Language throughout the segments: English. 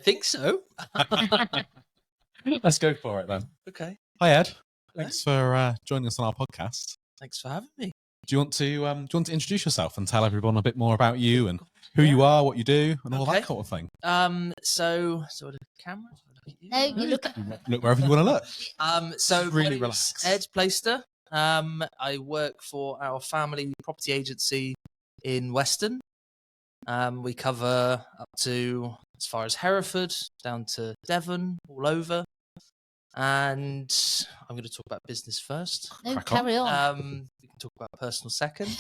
think so. Let's go for it then. Okay. Hi, Ed. Thanks for joining us on our podcast. Thanks for having me. Do you want to introduce yourself and tell everyone a bit more about you and who you are, what you do, and all that kind of thing? So the camera. No, you look wherever you want to look. So really my name's relax. Ed Plaister. I work for our family property agency in Weston. We cover up to as far as Hereford, down to Devon, all over. And I'm going to talk about business first. No, carry on. We can talk about personal second.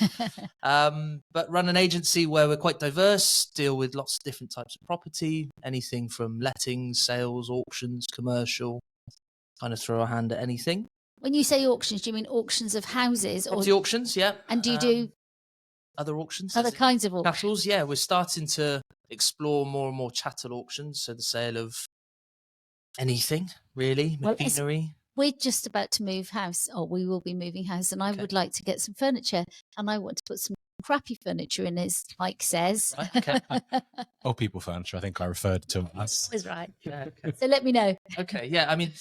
But run an agency where we're quite diverse, deal with lots of different types of property, anything from lettings, sales, auctions, commercial, kind of throw a hand at anything. When you say auctions, do you mean auctions of houses? Property auctions, yeah. And do you do other auctions? other kinds of auctions? Chattels, yeah. We're starting to explore more and more chattel auctions, so the sale of anything, really, machinery. We're just about to move house, or we will be moving house, and I would like to get some furniture, and I want to put some crappy furniture in, as Mike says. Right, okay. Old people furniture, I think I referred to it as. That's right. Yeah, okay. So let me know. Okay, yeah, I mean,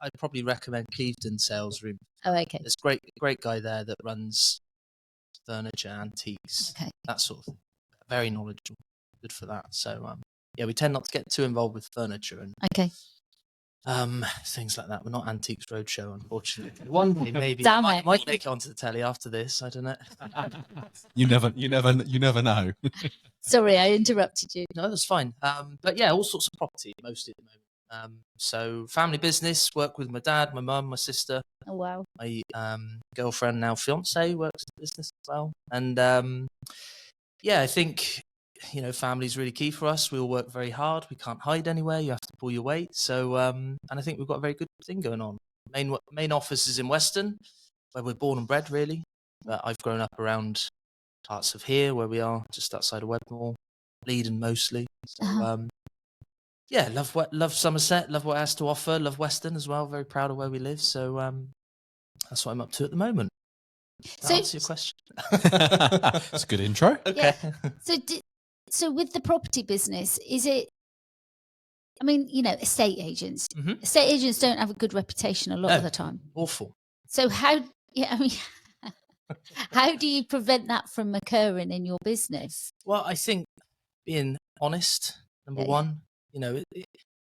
I'd probably recommend Clevedon Sales Room. Oh, okay. There's a great guy there that runs furniture, antiques, that sort of thing. Very knowledgeable, good for that. So, yeah, we tend not to get too involved with furniture and things like that. We're not Antiques Roadshow, unfortunately. One day maybe might make it onto the telly after this. I don't know. You never know. Sorry, I interrupted you. No, that's fine. But yeah, all sorts of property mostly at the moment. So family business, work with my dad, my mum, my sister. Oh wow. My girlfriend, now fiance, works in business as well. And yeah, I think family is really key for us. We all work very hard. We can't hide anywhere. You have to pull your weight. So, and I think we've got a very good thing going on. Main office is in Weston, where we're born and bred, really. But I've grown up around parts of here, where we are, just outside of Wedmore, Leiden mostly. So, yeah, love Somerset, love what it has to offer, love Weston as well. Very proud of where we live. So, that's what I'm up to at the moment. Does that answer your question? It's a good intro. Okay. Yeah. So with the property business, is it, I mean, estate agents. Mm-hmm. Estate agents don't have a good reputation a lot of the time. Awful. So how do you prevent that from occurring in your business? Well, I think being honest, number one, it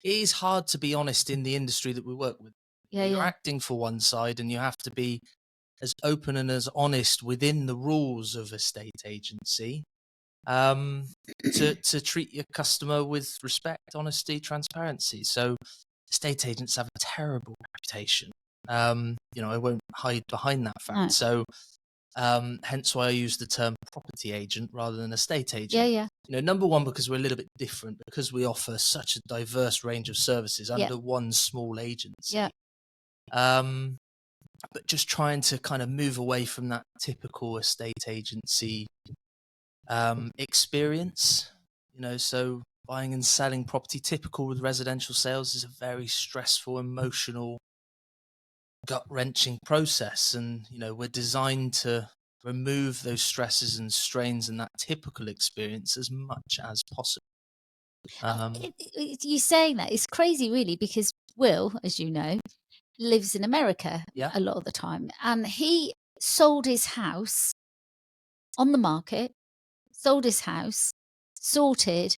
is hard to be honest in the industry that we work with. You're acting for one side and you have to be as open and as honest within the rules of estate agency to treat your customer with respect, honesty, transparency. So estate agents have a terrible reputation. I won't hide behind that fact. Right. So hence why I use the term property agent rather than estate agent. Number one, because we're a little bit different, because we offer such a diverse range of services under one small agency. But just trying to kind of move away from that typical estate agency experience, so buying and selling property, typical with residential sales, is a very stressful, emotional, gut-wrenching process. And, we're designed to remove those stresses and strains and that typical experience as much as possible. You saying that is crazy, really, because Will, as you know, lives in America a lot of the time. And he sold his house on the market, sold his house, sorted,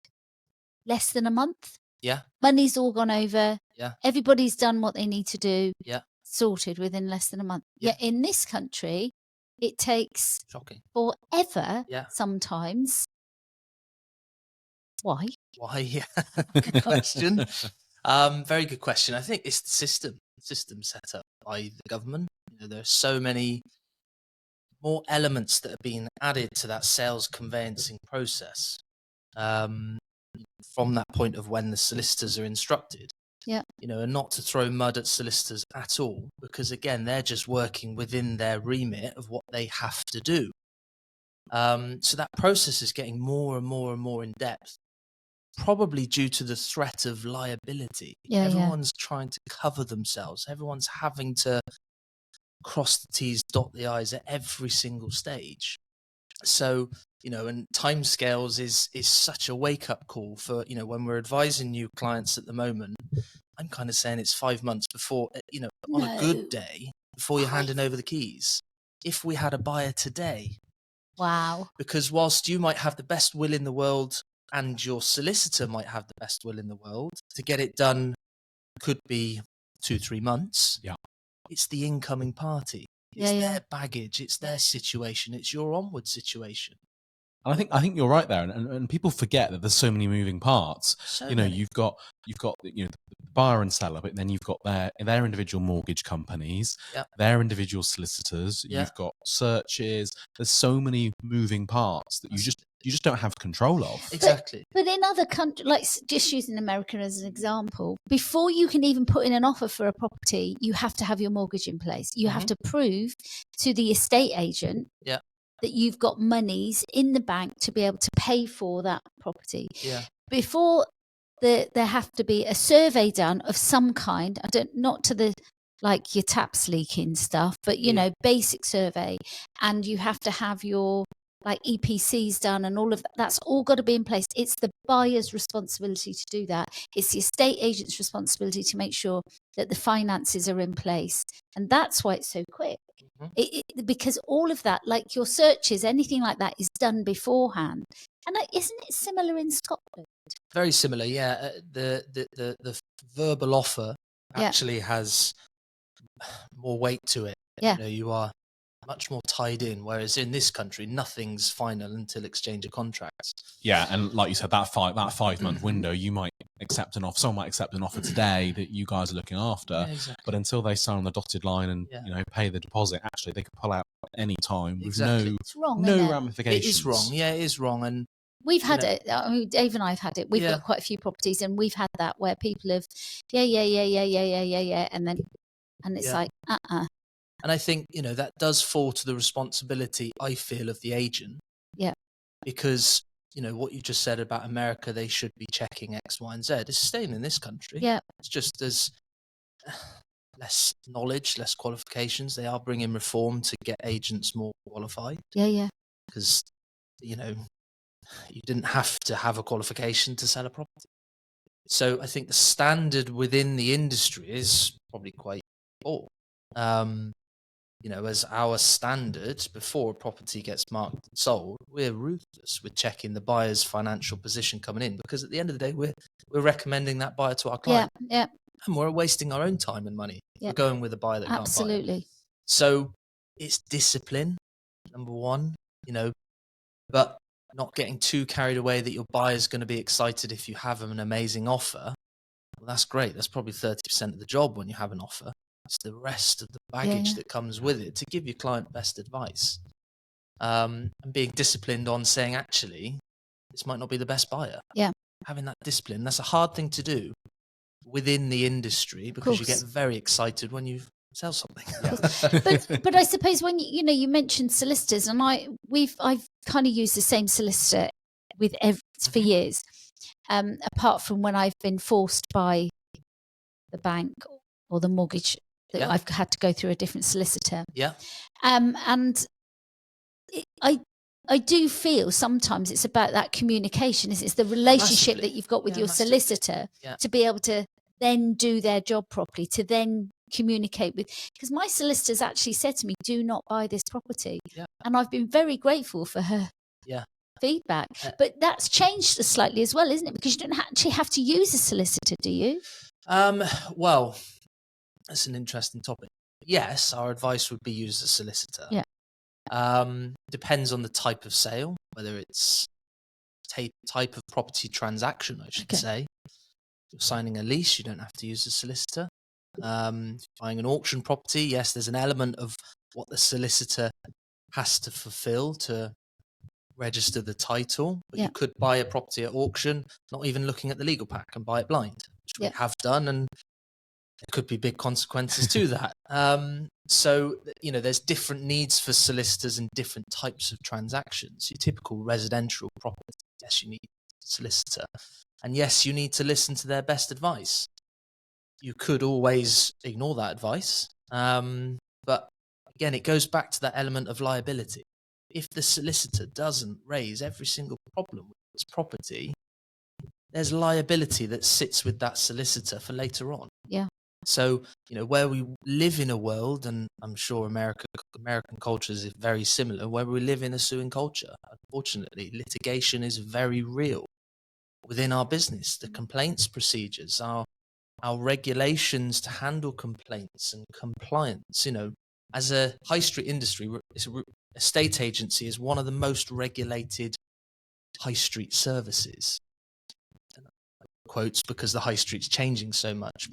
less than a month. Yeah. Money's all gone over. Yeah. Everybody's done what they need to do. Yeah. Sorted within less than a month. Yeah. Yet in this country, it takes forever sometimes. Why? Why? Yeah. Good question. Very good question. I think it's the system set up by the government. There are so many more elements that are being added to that sales conveyancing process from that point of when the solicitors are instructed. Yeah. And not to throw mud at solicitors at all, because again, they're just working within their remit of what they have to do. So that process is getting more and more and more in depth, probably due to the threat of liability. Everyone's trying to cover themselves. Everyone's having to cross the T's, dot the I's at every single stage. So and timescales is such a wake-up call for, when we're advising new clients at the moment. I'm kind of saying it's 5 months before, on a good day, before you're handing over the keys. If we had a buyer today. Wow. Because whilst you might have the best will in the world and your solicitor might have the best will in the world, to get it done could be 2-3 months. Yeah. It's the incoming party. It's their baggage. It's their situation. It's your onward situation. And I think you're right there, and people forget that there's so many moving parts. You've got the buyer and seller, but then you've got their individual mortgage companies, their individual solicitors. You've got searches. There's so many moving parts that you just don't have control of. Exactly. But in other countries, like just using America as an example, before you can even put in an offer for a property, you have to have your mortgage in place. You have to prove to the estate agent that you've got monies in the bank to be able to pay for that property. Yeah. Before there have to be a survey done of some kind. Not to the like your taps leaking stuff, but basic survey, and you have to have your like EPCs done and all of that. That's all got to be in place. It's the buyer's responsibility to do that. It's the estate agent's responsibility to make sure that the finances are in place, and that's why it's so quick. Because all of that, like your searches, anything like that, is done beforehand. And isn't it similar in Scotland? Very similar, yeah. The verbal offer actually has more weight to it. Yeah. You are much more tied in, whereas in this country, nothing's final until exchange of contracts. Yeah, and like you said, that 5-month window, you might accept an offer. Someone might accept an offer today that you guys are looking after, but until they sign on the dotted line and pay the deposit, actually they could pull out any time with no ramifications. It is wrong. Yeah, it is wrong, and we've had it. I mean, Dave and I have had it. We've got quite a few properties, and we've had that where people have, and then, and it's like, And I think, that does fall to the responsibility, I feel, of the agent. Yeah. Because, what you just said about America, they should be checking X, Y, and Z. It's staying in this country. Yeah. It's just there's less knowledge, less qualifications. They are bringing reform to get agents more qualified. Yeah. Because, you didn't have to have a qualification to sell a property. So I think the standard within the industry is probably quite poor. As our standard before a property gets marked and sold, we're ruthless with checking the buyer's financial position coming in, because at the end of the day, we're recommending that buyer to our client. Yeah. And we're wasting our own time and money. Yeah. We're going with a buyer that can't buy. Absolutely. So it's discipline, number one, but not getting too carried away that your buyer's going to be excited if you have an amazing offer. Well, that's great. That's probably 30% of the job when you have an offer. It's the rest of the baggage that comes with it to give your client best advice. And being disciplined on saying, actually, this might not be the best buyer. Yeah. Having that discipline, that's a hard thing to do within the industry, because you get very excited when you sell something. but I suppose when you mentioned solicitors, and I've kind of used the same solicitor with for years, apart from when I've been forced by the bank or the mortgage that I've had to go through a different solicitor. Yeah. And I do feel sometimes it's about that communication. It's the relationship that you've got with your solicitor to be able to then do their job properly, to then communicate with. Because my solicitor's actually said to me, do not buy this property. Yeah. And I've been very grateful for her feedback. But that's changed slightly as well, isn't it? Because you don't actually have to use a solicitor, do you? Well, that's an interesting topic. Yes, our advice would be use a solicitor. Yeah. Depends on the type of sale, whether it's type of property transaction, I should say. If you're signing a lease, you don't have to use a solicitor. Buying an auction property, yes, there's an element of what the solicitor has to fulfill to register the title, but you could buy a property at auction, not even looking at the legal pack, and buy it blind, which we have done, and there could be big consequences to that. So, there's different needs for solicitors and different types of transactions. Your typical residential property, yes, you need a solicitor. And yes, you need to listen to their best advice. You could always ignore that advice. But again, it goes back to that element of liability. if the solicitor doesn't raise every single problem with its property, there's liability that sits with that solicitor for later on. Yeah. So, where we live in a world, and I'm sure American culture is very similar, where we live in a suing culture, unfortunately, litigation is very real within our business. The complaints procedures, our regulations to handle complaints and compliance, as a high street industry, estate agency is one of the most regulated high street services. Quotes, because the high street's changing so much,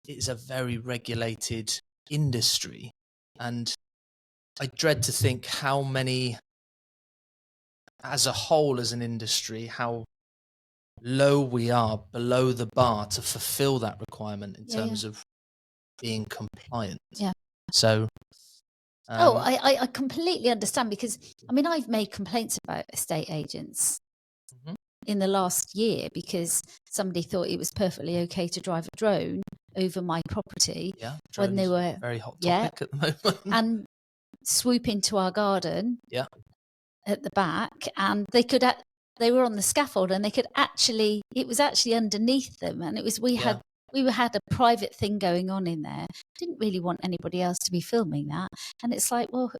it's a very regulated industry, and I dread to think how many, as a whole, as an industry, how low we are below the bar to fulfill that requirement in terms of being compliant. Yeah. So I completely understand, because I've made complaints about estate agents in the last year because somebody thought it was perfectly okay to drive a drone over my property when they were very hot topic at the moment, and swoop into our garden at the back, and they were on the scaffold, and it was actually underneath them, and it was we had a private thing going on in there. Didn't really want anybody else to be filming that, and it's like, well,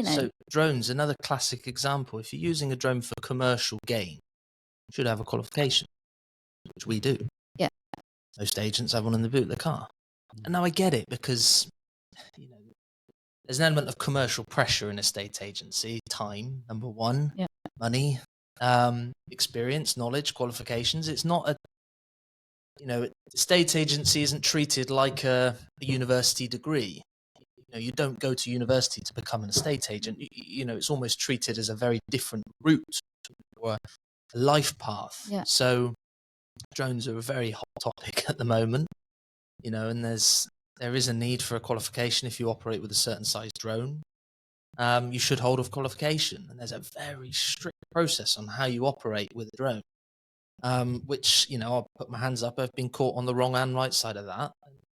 So drones, another classic example. If you're using a drone for commercial gain, you should have a qualification, which we do. Yeah. Most agents have one in the boot of the car. And now I get it, because there's an element of commercial pressure in estate agency. Time, number one. Yeah. Money, experience, knowledge, qualifications. It's not estate agency isn't treated like a university degree. You don't go to university to become an estate agent. It's almost treated as a very different route or a life path. Yeah. So drones are a very hot topic at the moment, and there is a need for a qualification. If you operate with a certain size drone, you should hold a qualification, and there's a very strict process on how you operate with a drone, which, I'll put my hands up. I've been caught on the wrong and right side of that.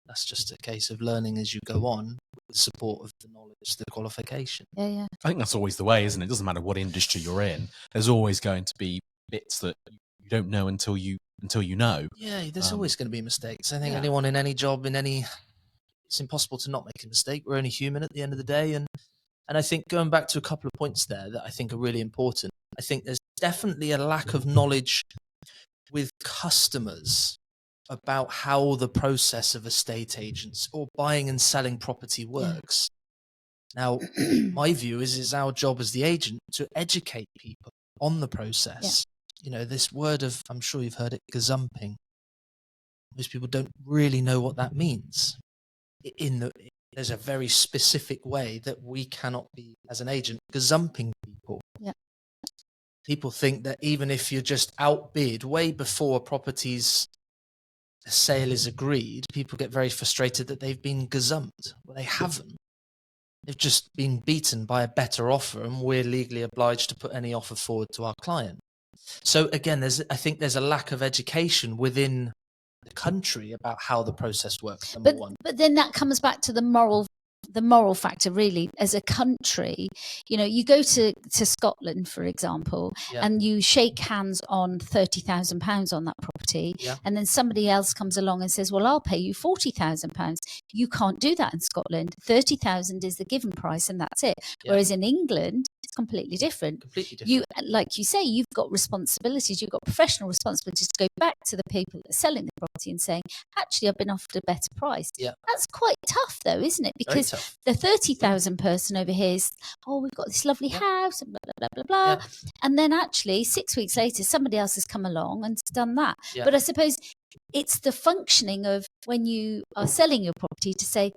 That's just a case of learning as you go on, with the support of the knowledge, the qualification. Yeah. I think that's always the way, isn't it? It doesn't matter what industry you're in. There's always going to be bits that you don't know until you know. Yeah, there's always going to be mistakes. I think anyone in any job, it's impossible to not make a mistake. We're only human at the end of the day. And I think, going back to a couple of points there that I think are really important, I think there's definitely a lack of knowledge with customers about how the process of estate agents or buying and selling property works. Now, my view is it's our job as the agent to educate people on the process. This word of, I'm sure you've heard it, gazumping. Most people don't really know what that means. There's a very specific way that we cannot be, as an agent, gazumping people. Yeah. People think that even if you're just outbid way before a sale is agreed, people get very frustrated that they've been gazumped. Well, they haven't. They've just been beaten by a better offer, and we're legally obliged to put any offer forward to our client. So again, I think there's a lack of education within the country about how the process works. Number one. But then that comes back to the moral factor, really. As a country, you go to Scotland, for example, and you shake hands on £30,000 on that property, and then somebody else comes along and says, well, I'll pay you £40,000. You can't do that in Scotland. 30,000 is the given price, and that's it. Whereas in England, it's completely different. Like you say, you've got responsibilities, you've got professional responsibilities to go back to the people that are selling the property and saying, actually, I've been offered a better price. That's quite tough, though, isn't it? Because the 30,000 person over here is, we've got this lovely house, and blah, blah, blah, blah, blah. And then actually 6 weeks later, somebody else has come along and done that. But I suppose it's the functioning of when you are selling your property to say,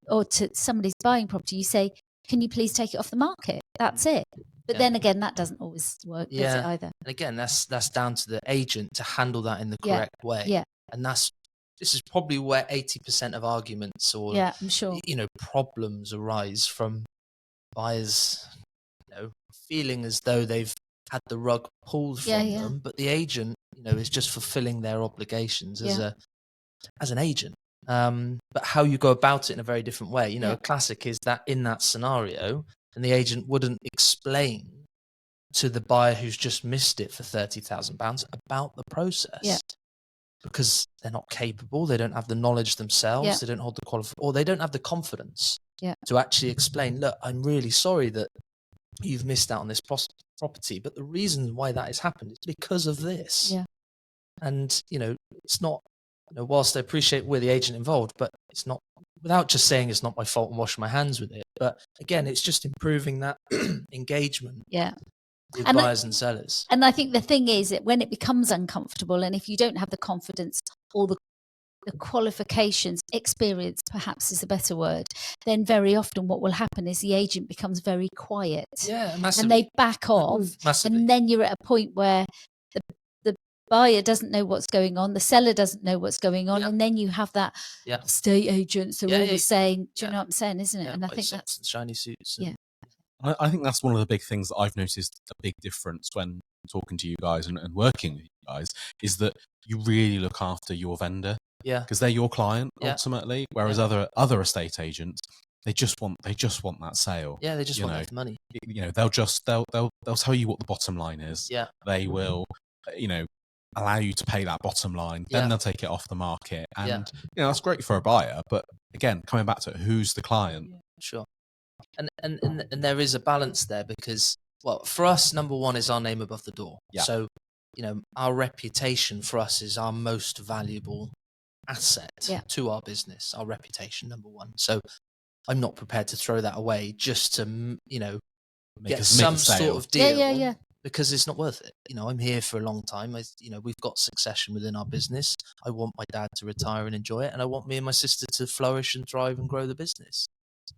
or to somebody's buying property, you say, can you please take it off the market? That's it. But then again, that doesn't always work, does it, either? And again, that's down to the agent to handle that in the correct way. Yeah. And this is probably where 80% of arguments or I'm sure, problems arise from buyers, feeling as though they've had the rug pulled from them, but the agent, is just fulfilling their obligations as an agent. but how you go about it in a very different way. A classic is that in that scenario, and the agent wouldn't explain to the buyer who's just missed it for £30,000 about the process because they're not capable, they don't have the knowledge themselves, they don't hold the or they don't have the confidence to actually explain, look, I'm really sorry that you've missed out on this property, but the reason why that has happened is because of this. And it's not, whilst I appreciate we're the agent involved, but it's not, without just saying it's not my fault and washing my hands with it, but again, it's just improving that engagement with buyers and sellers. And I think the thing is that when it becomes uncomfortable, and if you don't have the confidence or the qualifications, experience perhaps is a better word, then very often what will happen is the agent becomes very quiet. Massively. And they back off. Massively. And then you're at a point where the buyer doesn't know what's going on, the seller doesn't know what's going on, and then you have that estate agents are always saying, do you know what I'm saying, isn't it? And I think that's shiny suits. I think that's one of the big things that I've noticed a big difference when talking to you guys and working with you guys is that you really look after your vendor. Because they're your client ultimately, whereas other estate agents, they just want that sale. They just want the money. They'll tell you what the bottom line is. They will, allow you to pay that bottom line. Then they'll take it off the market, and that's great for a buyer. But again, coming back to it, who's the client? Sure. And there is a balance there because, well, for us, number one is our name above the door. So, our reputation for us is our most valuable asset to our business, our reputation, number one. So I'm not prepared to throw that away just to, get some sort of deal because it's not worth it. I'm here for a long time. We've got succession within our business. I want my dad to retire and enjoy it. And I want me and my sister to flourish and thrive and grow the business.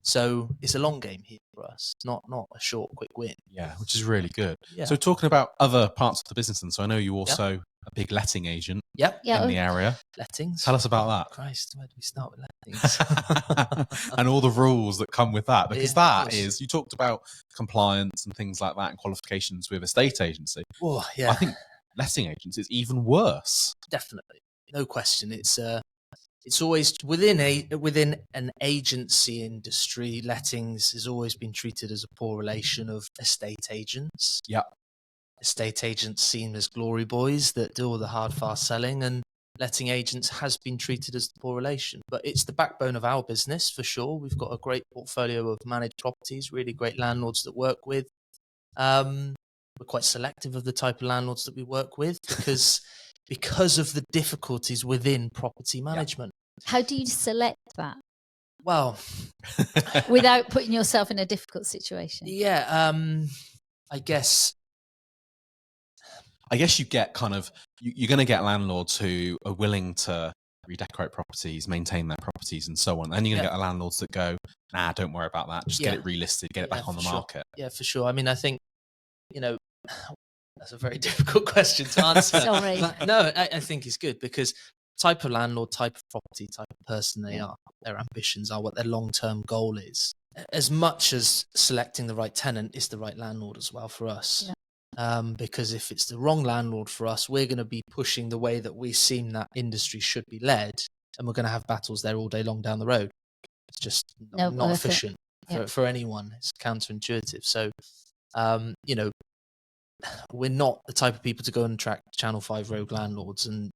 So it's a long game here for us, not a short, quick win. Yeah, which is really good. So talking about other parts of the business, and so I know you also a big letting agent in the area. Lettings. Tell us about that. Christ, where do we start with lettings? And all the rules that come with that, because that is, you talked about compliance and things like that and qualifications with estate agency. Oh, I think letting agents is even worse. Definitely, no question. It's always within an agency industry. Lettings has always been treated as a poor relation of estate agents. Estate agents seen as glory boys that do all the hard, fast selling, and letting agents has been treated as the poor relation. But it's the backbone of our business for sure. We've got a great portfolio of managed properties, really great landlords that work with. We're quite selective of the type of landlords that we work with because of the difficulties within property management. How do you select that? Well, without putting yourself in a difficult situation. I guess you get you're going to get landlords who are willing to redecorate properties, maintain their properties and so on. And you're going to get the landlords that go, nah, don't worry about that. Just get it relisted, get it back on the market. Yeah, for sure. I mean, I think, that's a very difficult question to answer. Sorry. No, I think it's good because type of landlord, type of property, type of person they are, their ambitions are, what their long-term goal is. As much as selecting the right tenant is the right landlord as well for us. Because if it's the wrong landlord for us, we're going to be pushing the way that we seem that industry should be led, and we're going to have battles there all day long down the road. It's just not efficient for anyone. It's counterintuitive. So, we're not the type of people to go and attract Channel 5 rogue landlords and,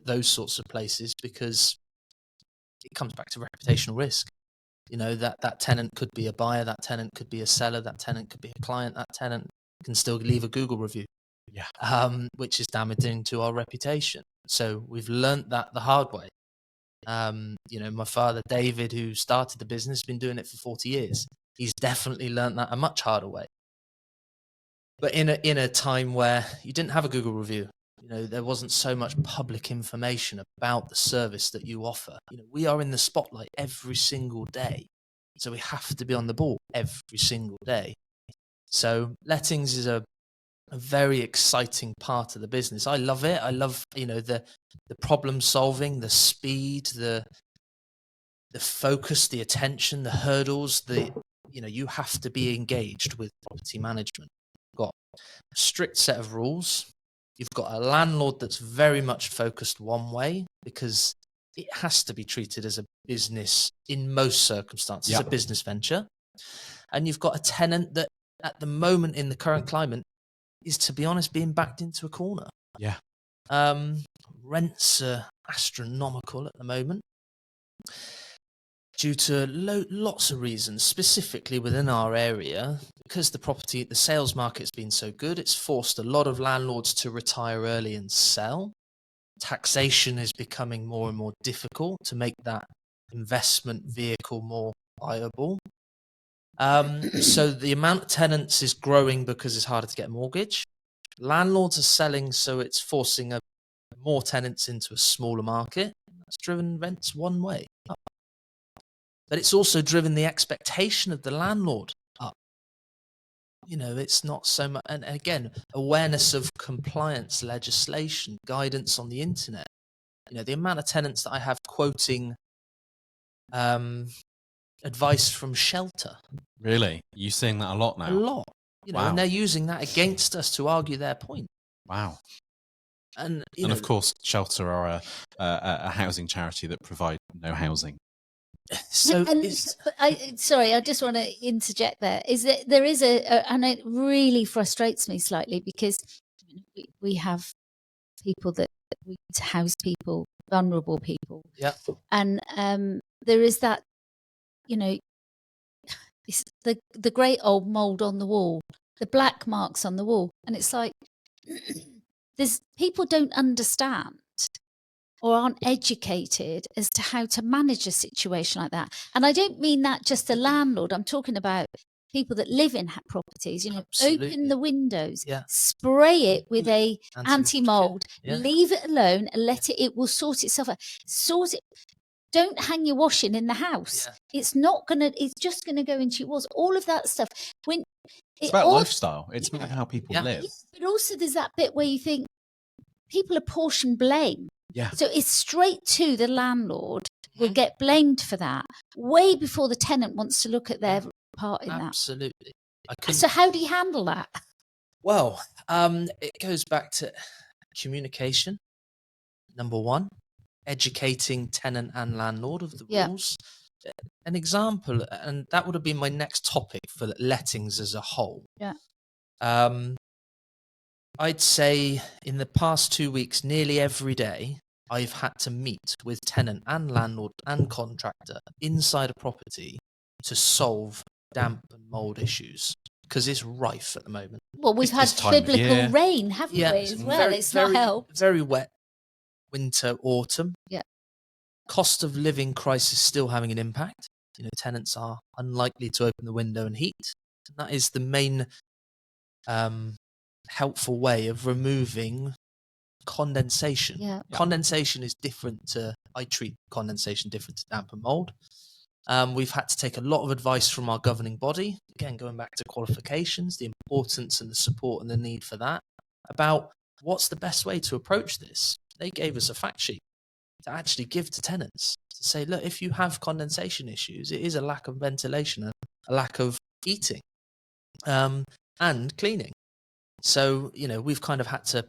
those sorts of places, because it comes back to reputational risk. That tenant could be a buyer, that tenant could be a seller, that tenant could be a client, that tenant can still leave a Google review, which is damaging to our reputation. So we've learnt that the hard way. My father, David, who started the business, has been doing it for 40 years. He's definitely learnt that a much harder way. But in a time where you didn't have a Google review, there wasn't so much public information about the service that you offer. We are in the spotlight every single day. So we have to be on the ball every single day. So lettings is a very exciting part of the business. I love it. I love, the problem solving, the speed, the focus, the attention, the hurdles, you have to be engaged with property management. You've got a strict set of rules. You've got a landlord that's very much focused one way, because it has to be treated as a business in most circumstances, a business venture. And you've got a tenant that at the moment in the current climate is, to be honest, being backed into a corner. Yeah. Rents are astronomical at the moment due to lots of reasons, specifically within our area. Because the sales market's been so good, it's forced a lot of landlords to retire early and sell. Taxation is becoming more and more difficult to make that investment vehicle more viable. So the amount of tenants is growing because it's harder to get a mortgage. Landlords are selling, so it's forcing more tenants into a smaller market. That's driven rents one way up. But it's also driven the expectation of the landlord up. It's not so much, and again, awareness of compliance legislation, guidance on the internet. The amount of tenants that I have quoting advice from Shelter. Really? You're seeing that a lot now? A lot. Wow. And they're using that against us to argue their point. Wow. And of course, Shelter are a housing charity that provide no housing. So, I just want to interject there. Is that there is and it really frustrates me slightly because we have people that we need to house people, vulnerable people. Yeah. And there is that, it's the great old mold on the wall, the black marks on the wall, and it's like people don't understand or aren't educated as to how to manage a situation like that. And I don't mean that just the landlord. I'm talking about people that live in properties. Absolutely. Open the windows, spray it with a anti-mold, leave it alone, and it will sort itself out. Don't hang your washing in the house. It's just gonna go into your walls. All of that stuff. It's about lifestyle. It's about how people live. But also there's that bit where you think people apportion blame. Yeah. So it's straight to the landlord will get blamed for that way before the tenant wants to look at their part in that. Absolutely. So how do you handle that? Well, it goes back to communication. Number one, educating tenant and landlord of the rules. An example, and that would have been my next topic for lettings as a whole. Yeah. I'd say in the past 2 weeks, nearly every day, I've had to meet with tenant and landlord and contractor inside a property to solve damp and mold issues because it's rife at the moment. Well, we've had biblical rain, haven't we, as well? It's not helped. Very wet winter, autumn. Yeah. Cost of living crisis still having an impact. Tenants are unlikely to open the window and heat. And that is the main helpful way of removing condensation. Yeah. Condensation is different to, I treat condensation different to damp and mold. We've had to take a lot of advice from our governing body, again, going back to qualifications, the importance and the support and the need for that, about what's the best way to approach this. They gave us a fact sheet to actually give to tenants to say, look, if you have condensation issues, it is a lack of ventilation, a lack of heating, and cleaning. So, we've kind of had to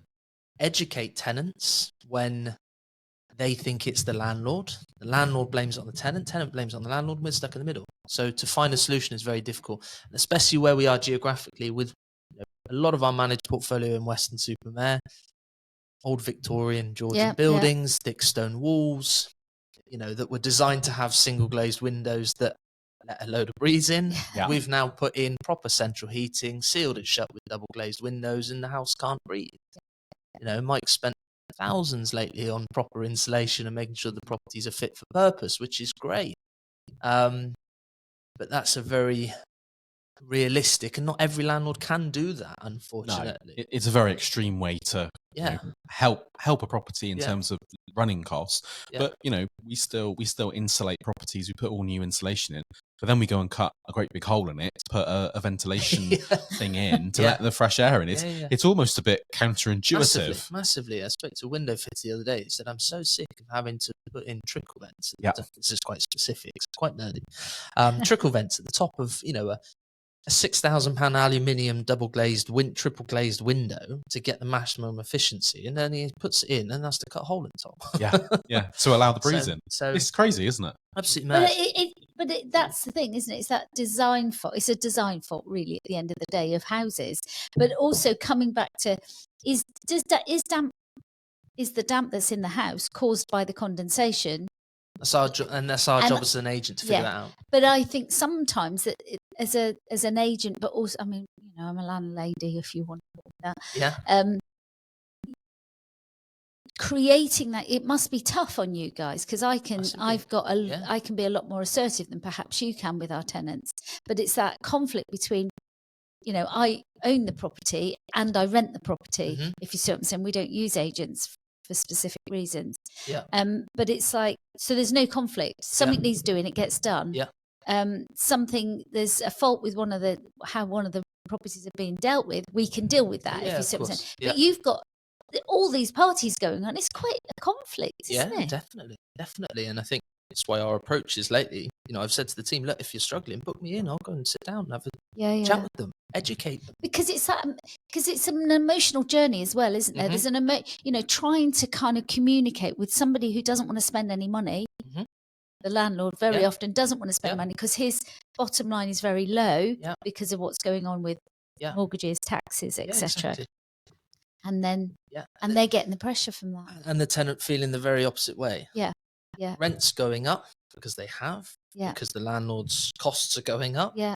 educate tenants when they think it's the landlord. The landlord blames it on the tenant blames it on the landlord, and we're stuck in the middle. So to find a solution is very difficult, and especially where we are geographically with a lot of our managed portfolio in Weston-super-Mare, old Victorian Georgian buildings, thick stone walls, that were designed to have single glazed windows that let a load of breeze in. Yeah. We've now put in proper central heating, sealed it shut with double glazed windows, and the house can't breathe. Mike spent thousands lately on proper insulation and making sure the properties are fit for purpose, which is great. But that's a very realistic, and not every landlord can do that, unfortunately. No, it's a very extreme way to help a property in terms of running costs. But we still insulate properties. We put all new insulation in, but then we go and cut a great big hole in it to put a ventilation thing in to let the fresh air in. It's almost a bit counterintuitive. Massively. I spoke to a window fitter the other day. He said, I'm so sick of having to put in trickle vents. This is quite specific. It's quite nerdy. Trickle vents at the top of a £6,000 aluminium triple glazed window to get the maximum efficiency, and then he puts it in and has to cut a hole in the top. Yeah, to allow the breeze in. So it's crazy, isn't it? Absolutely mad. But that's the thing, isn't it? It's that design fault. It's a design fault, really, at the end of the day, of houses. But also coming back to is the damp that's in the house caused by the condensation? That's our job as an agent to figure that out. But I think sometimes that as an agent, but also, I mean, I'm a landlady, if you want to call that. Yeah. Creating that, it must be tough on you guys, because I can be a lot more assertive than perhaps you can with our tenants. But it's that conflict between, I own the property and I rent the property. Mm-hmm. If you see what I'm saying, we don't use agents for specific reasons. Yeah. But it's like, so there's no conflict. Something needs doing, it gets done. Yeah. There's a fault with how one of the properties are being dealt with. We can deal with that. If you see what I'm saying. Yeah. But you've got all these parties going on. It's quite a conflict, isn't it? Definitely. And I think it's why our approach is lately, I've said to the team, look, if you're struggling, book me in. I'll go and sit down and have a chat with them, educate them. Because it's an emotional journey as well, isn't there? Mm-hmm. There's trying to kind of communicate with somebody who doesn't want to spend any money. Mm-hmm. The landlord very often doesn't want to spend money because his bottom line is very low because of what's going on with mortgages, taxes, etc. Exactly. And then, and they're getting the pressure from that. And the tenant feeling the very opposite way. Yeah. Rents going up because they have. Yeah. Because the landlord's costs are going up. Yeah.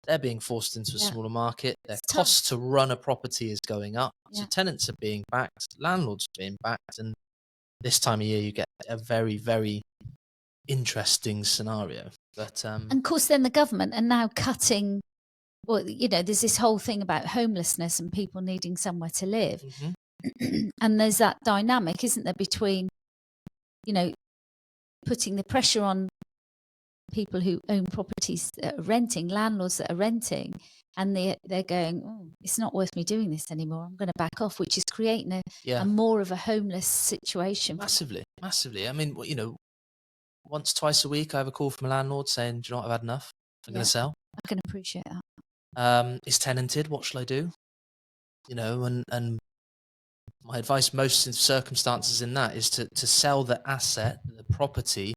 They're being forced into a smaller market. Their cost to run a property is going up. Yeah. So tenants are being backed, landlords are being backed. And this time of year, you get a very, very interesting scenario. But and of course, then the government are now cutting. Well, there's this whole thing about homelessness and people needing somewhere to live. Mm-hmm. And there's that dynamic, isn't there, between, putting the pressure on people who own properties that are renting, landlords that are renting, and they're going, oh, it's not worth me doing this anymore. I'm going to back off, which is creating a more of a homeless situation. Massively. I mean, once, twice a week, I have a call from a landlord saying, do you know what, I've had enough. I'm going to sell. I can appreciate that. It's tenanted. What shall I do? And my advice, most circumstances in that, is to sell the asset, the property,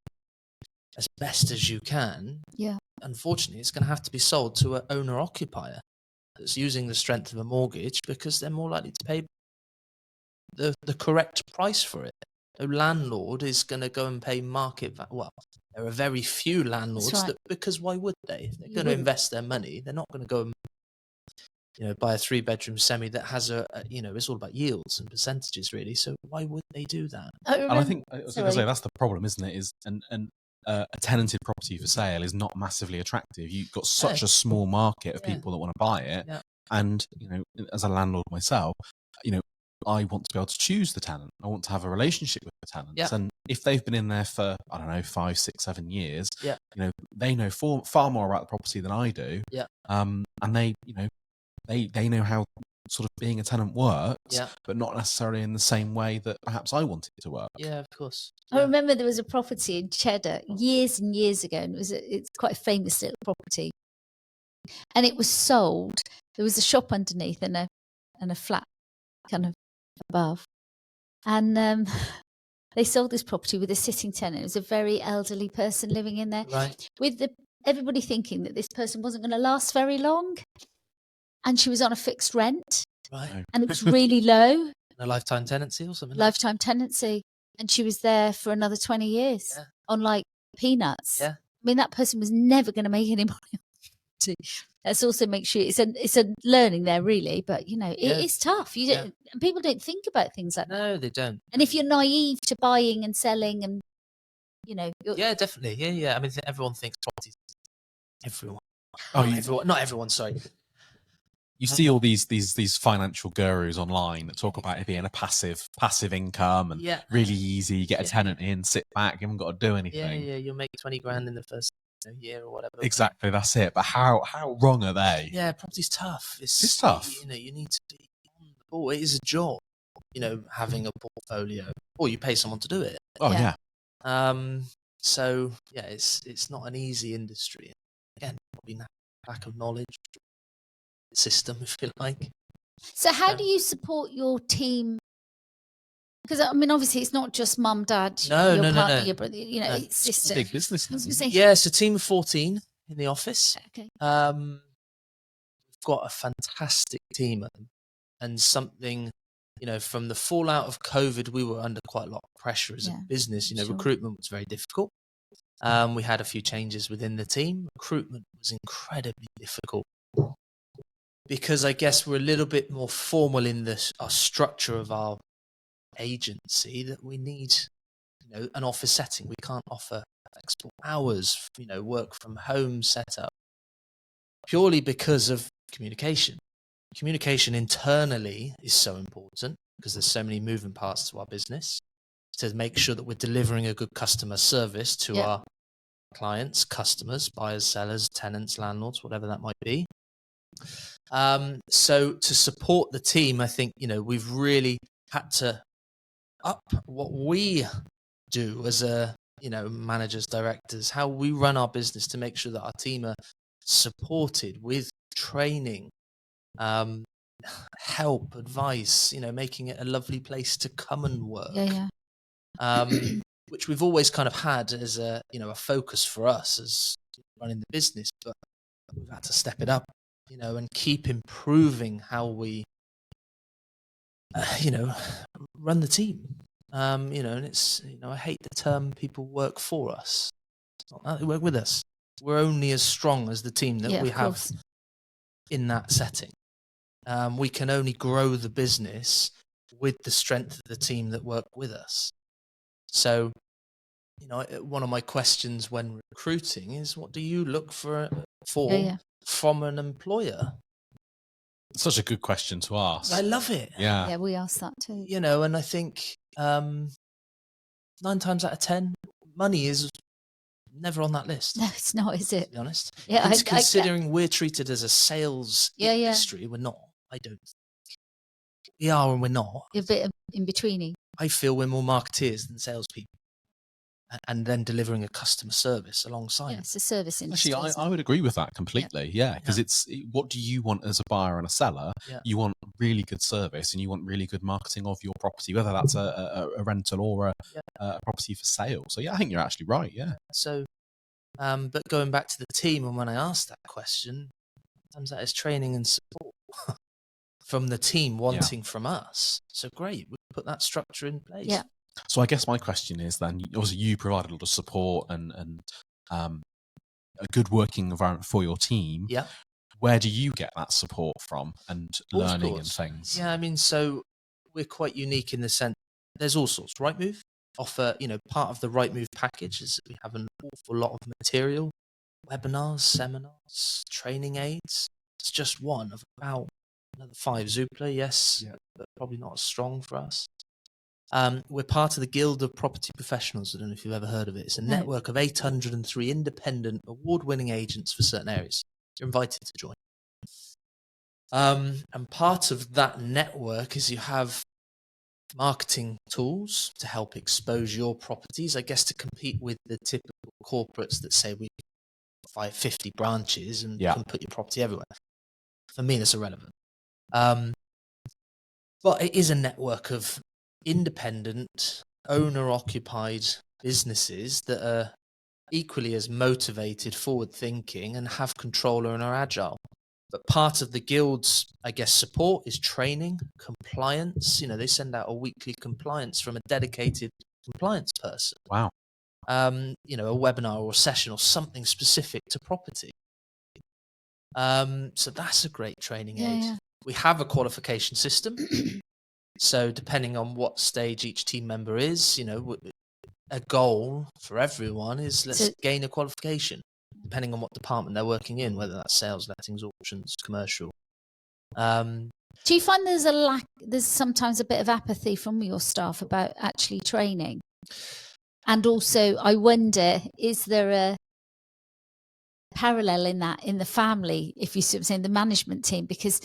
as best as you can. Yeah. Unfortunately, it's going to have to be sold to an owner-occupier that's using the strength of a mortgage because they're more likely to pay the correct price for it. A landlord is going to go and pay market value. Well, there are very few landlords that, because why would they? If they're going to invest their money, they're not going to go and buy a 3-bedroom semi that has it's all about yields and percentages, really. So why would they do that? And I think I was going to say that's the problem, isn't it? Is a tenanted property for sale is not massively attractive. You've got such a small market of people that want to buy it, and as a landlord myself, I want to be able to choose the tenant. I want to have a relationship with the tenants. And if they've been in there for, 5, 6, 7 years, they know far more about the property than I do. Yeah. And they know how sort of being a tenant works, but not necessarily in the same way that perhaps I want it to work. Yeah, of course. I remember there was a property in Cheddar years and years ago, and it's quite a famous little property. And it was sold. There was a shop underneath and a flat kind of above, and they sold this property with a sitting tenant. It was a very elderly person living in there, with everybody thinking that this person wasn't going to last very long, and she was on a fixed rent, and it was really low. A lifetime tenancy or something. Lifetime tenancy, and she was there for another 20 years on like peanuts. Yeah, I mean that person was never going to make any money. Let's also make sure it's a learning there, really. But it is tough. And people don't think about things like that. No, they don't. And if you're naive to buying and selling, and definitely, yeah. I mean, everyone thinks properties. Everyone. Not everyone. Sorry. You see all these financial gurus online that talk about it being a passive income and really easy. You get a tenant in, sit back, you haven't got to do anything. Yeah. You'll make 20 grand in the first year or whatever. Exactly, that's it. But how wrong are they? Yeah, property's tough. It's tough. You need to be on the ball. It is a job. Having a portfolio, or you pay someone to do it. Oh yeah. So it's not an easy industry. Again, probably lack of knowledge, system, if you like. So how do you support your team? Because I mean, obviously, it's not just mum, dad, your partner, your brother, sister. Big business. Yeah, it's a team of 14 in the office. Okay. We've got a fantastic team, and something, from the fallout of COVID, we were under quite a lot of pressure as a business. Recruitment was very difficult. We had a few changes within the team. Recruitment was incredibly difficult because I guess we're a little bit more formal in our structure of our agency, that we need, an office setting. We can't offer flexible hours, work from home setup, purely because of communication. Communication internally is so important because there's so many moving parts to our business, to make sure that we're delivering a good customer service to our clients, customers, buyers, sellers, tenants, landlords, whatever that might be. So to support the team, I think, we've really had to up what we do as managers, directors, how we run our business, to make sure that our team are supported with training, help, advice, making it a lovely place to come and work. Which we've always kind of had as a focus for us as running the business, but we've had to step it up, and keep improving how we run the team. And it's, I hate the term people work for us. It's not that they work with us. We're only as strong as the team that we have in that setting. We can only grow the business with the strength of the team that work with us. So, one of my questions when recruiting is, what do you look for from an employer? Such a good question to ask. I love it. Yeah, we ask that too. And I think 9 times out of 10, money is never on that list. No, it's not, is it? To be honest. Yeah, considering we're treated as a sales industry, we're not. We are and we're not. You're a bit in betweeny. I feel we're more marketeers than salespeople. And then delivering a customer service alongside. Yeah, it's a service industry. Actually, I would agree with that completely. Yeah, because it's, what do you want as a buyer and a seller? You want really good service, and you want really good marketing of your property, whether that's a rental or a property for sale. So I think you're actually right. Yeah. So, but going back to the team, and when I asked that question, sometimes that is training and support from the team wanting from us. So great, we put that structure in place. Yeah. So I guess my question is then, obviously you provide a lot of support and a good working environment for your team. Yeah. Where do you get that support from, and learning and things? Yeah, I mean, so we're quite unique in the sense there's all sorts. Rightmove offer, part of the Rightmove package is we have an awful lot of material, webinars, seminars, training aids. It's just one of about another 5. Zoopla, but probably not as strong for us. We're part of the Guild of Property Professionals. I don't know if you've ever heard of it. It's a network of 803 independent, award-winning agents for certain areas. You're invited to join. And part of that network is you have marketing tools to help expose your properties, I guess, to compete with the typical corporates that say we have 50 branches and can put your property everywhere. For me, that's irrelevant. But it is a network of independent, owner-occupied businesses that are equally as motivated, forward-thinking, and have control and are agile. But part of the guild's, I guess, support is training, compliance. They send out a weekly compliance from a dedicated compliance person. Wow. A webinar or a session or something specific to property. So that's a great training aid. Yeah. We have a qualification system. So depending on what stage each team member is, a goal for everyone is let's gain a qualification, depending on what department they're working in, whether that's sales, lettings, auctions, commercial. Do you find there's sometimes a bit of apathy from your staff about actually training? And also, I wonder, is there a parallel in that in the family, if you see what I'm saying, the management team? Because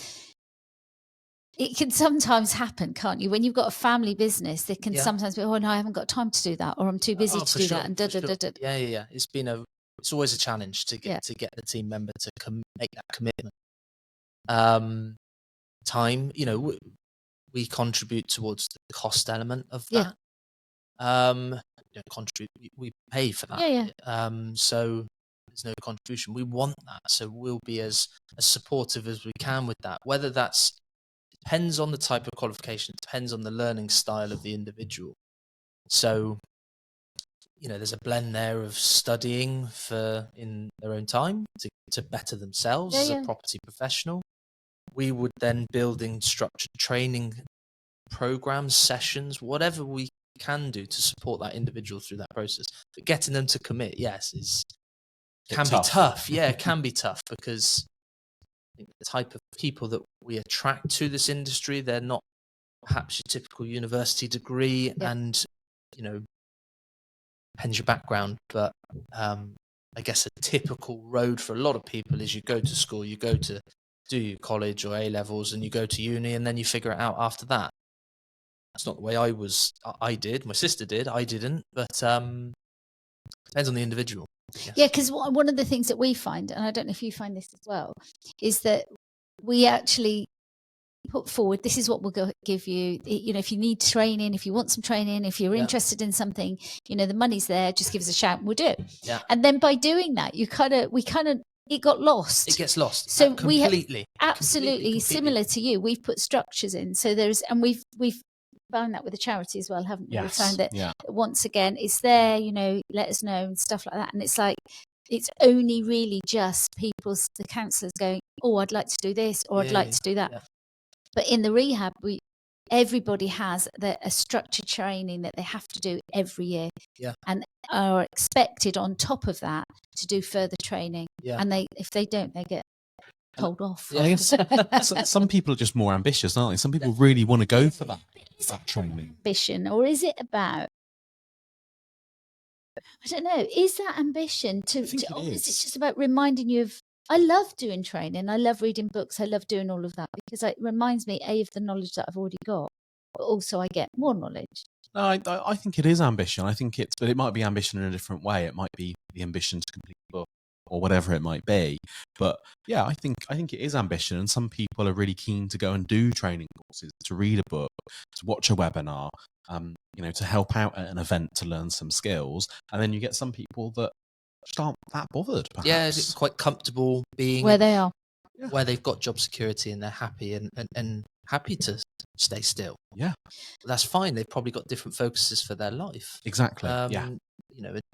it can sometimes happen, can't you? When you've got a family business, there can sometimes be, oh no, I haven't got time to do that, or I'm too busy to do that, and Yeah. It's always a challenge to get the team member to make that commitment. Time, we contribute towards the cost element of that. Contribute, we pay for that. So there's no contribution. We want that, so we'll be as supportive as we can with that. Whether that's depends on the type of qualification, it depends on the learning style of the individual. So there's a blend there of studying in their own time to better themselves as a property professional. We would then building structured training programs, sessions, whatever we can do to support that individual through that process. But getting them to commit, can be tough. Yeah, it can be tough because I think the type of people that we attract to this industry, they're not perhaps your typical university degree and, depends your background. But I guess a typical road for a lot of people is you go to school, you go to do your college or A-levels and you go to uni and then you figure it out after that. That's not the way I did. My sister did. I didn't. But depends on the individual. Yeah, because one of the things that we find, and I don't know if you find this as well, is that we actually put forward, this is what we'll give you. If you need training, if you want some training, if you're interested in something, the money's there, just give us a shout and we'll do it. Yeah. And then by doing that, it got lost. It gets lost. So completely. Absolutely similar to you. We've put structures in. So and we've found that with the charity as well, haven't we? Yes. We found that once again, it's there, let us know and stuff like that. And it's like, it's only really just the counsellors going, oh, I'd like to do this or I'd like to do that. Yeah. But in the rehab, everybody has a structured training that they have to do every year, and are expected on top of that to do further training. Yeah. And if they don't, they get told off. I guess some people are just more ambitious, aren't they? Some people really want to go for that training. Ambition, or is it about? I don't know. Is that ambition or is it just about reminding you of? I love doing training. I love reading books. I love doing all of that because it reminds me, of the knowledge that I've already got, but also I get more knowledge. No, I think it is ambition. I think but it might be ambition in a different way. It might be the ambition to complete a book or whatever it might be. But yeah, I think it is ambition. And some people are really keen to go and do training courses, to read a book, to watch a webinar, to help out at an event to learn some skills. And then you get some people that just aren't that bothered, perhaps. Yeah, it's quite comfortable being where they are, where they've got job security and they're happy and happy to stay still. Yeah, that's fine. They've probably got different focuses for their life. Exactly. A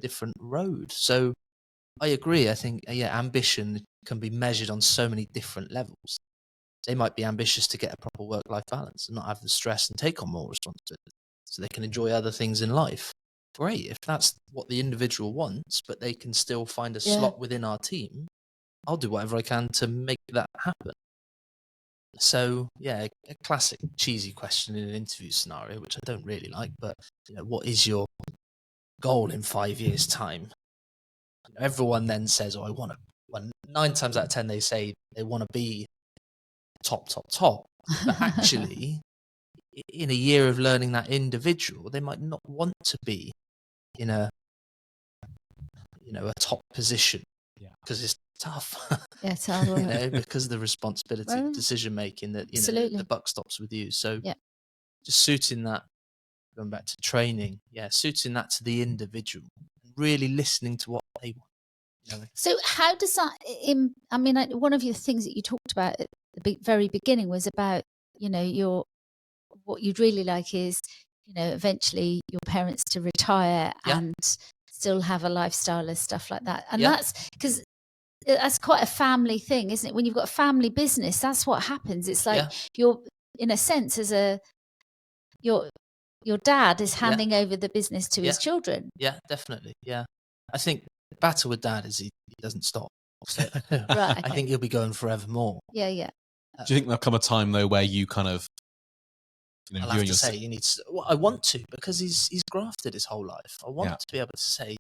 different road. So I agree. I think ambition can be measured on so many different levels. They might be ambitious to get a proper work-life balance and not have the stress and take on more responsibility, so they can enjoy other things in life. Great, if that's what the individual wants, but they can still find a slot within our team, I'll do whatever I can to make that happen. So, a classic cheesy question in an interview scenario, which I don't really like, but what is your goal in 5 years' time? Everyone then says, I want to. Well, 9 times out of 10, they say they want to be top. But actually, in a year of learning that individual, they might not want to be in a top position because it's tough. Yeah, it's hard. Because of the responsibility of decision making that the buck stops with you. So just suiting that, going back to training, suiting that to the individual, really listening to what they want. So how does that? One of the things that you talked about at the very beginning was about what you'd really like is eventually your parents to retire and still have a lifestyle and stuff like that. And that's because that's quite a family thing, isn't it? When you've got a family business, that's what happens. It's like you're, in a sense, your dad is handing over the business to his children. Yeah, definitely. Yeah, I think the battle with dad is he doesn't stop. So, right. I think he'll be going forevermore. Yeah. Do you think there'll come a time though where you kind of, I'll have to say, I want to, because he's grafted his whole life. I want to be able to say,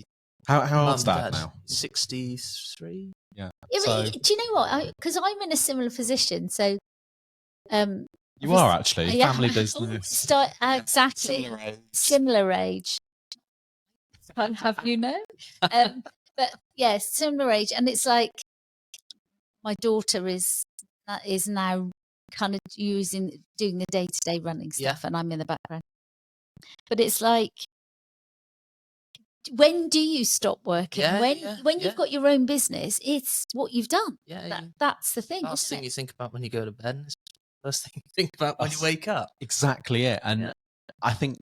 how old's that now? 63. Yeah. So, do you know what? Because I'm in a similar position. So, you are actually family business. Exactly. Similar age. Can't have but similar age, and it's like my daughter is that is now kind of doing the day-to-day running stuff, and I'm in the background. But it's like, when do you stop working? When you've got your own business, it's what you've done. That's the thing. Last thing you think about when you go to bed is the first thing you think about when you wake up. Exactly it. And I think,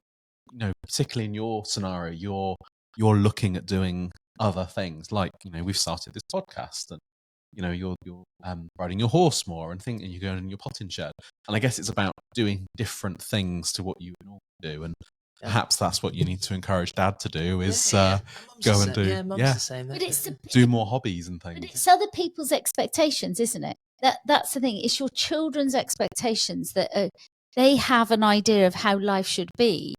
particularly in your scenario, you're looking at doing other things, like, we've started this podcast, and you're riding your horse more, and you're going in your potting shed, and I guess it's about doing different things to what you would normally do, and perhaps that's what you need to encourage Dad to do, is go and do Mum's the same. But do more hobbies and things. But it's other people's expectations, isn't it? That's the thing. It's your children's expectations that they have an idea of how life should be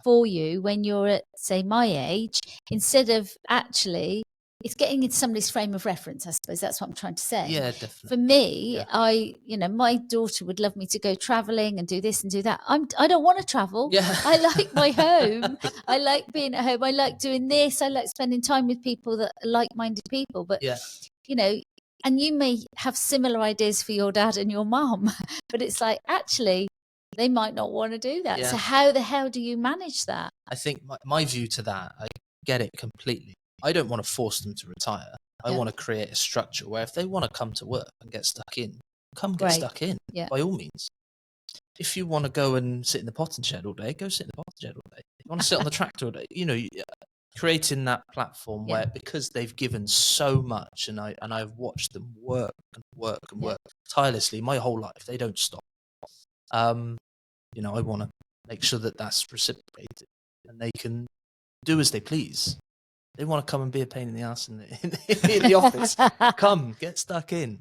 for you when you're at, say, my age, instead of actually, it's getting into somebody's frame of reference, I suppose. That's what I'm trying to say. Yeah, definitely. For me, my daughter would love me to go traveling and do this and do that. I don't want to travel. Yeah. I like my home. I like being at home. I like doing this. I like spending time with people that are like-minded people. But, and you may have similar ideas for your dad and your mom, but it's like, actually, they might not want to do that. So how the hell do you manage that? I think my view to that, I get it completely. I don't want to force them to retire. I want to create a structure where if they want to come to work and get stuck in, get stuck in, by all means. If you want to go and sit in the potting shed all day, go sit in the potting shed all day. If you want to sit on the tractor all day, creating that platform where, because they've given so much, and I've watched them work and work and work tirelessly my whole life. They don't stop. I want to make sure that that's reciprocated, and they can do as they please. They want to come and be a pain in the ass in the office. Come, get stuck in.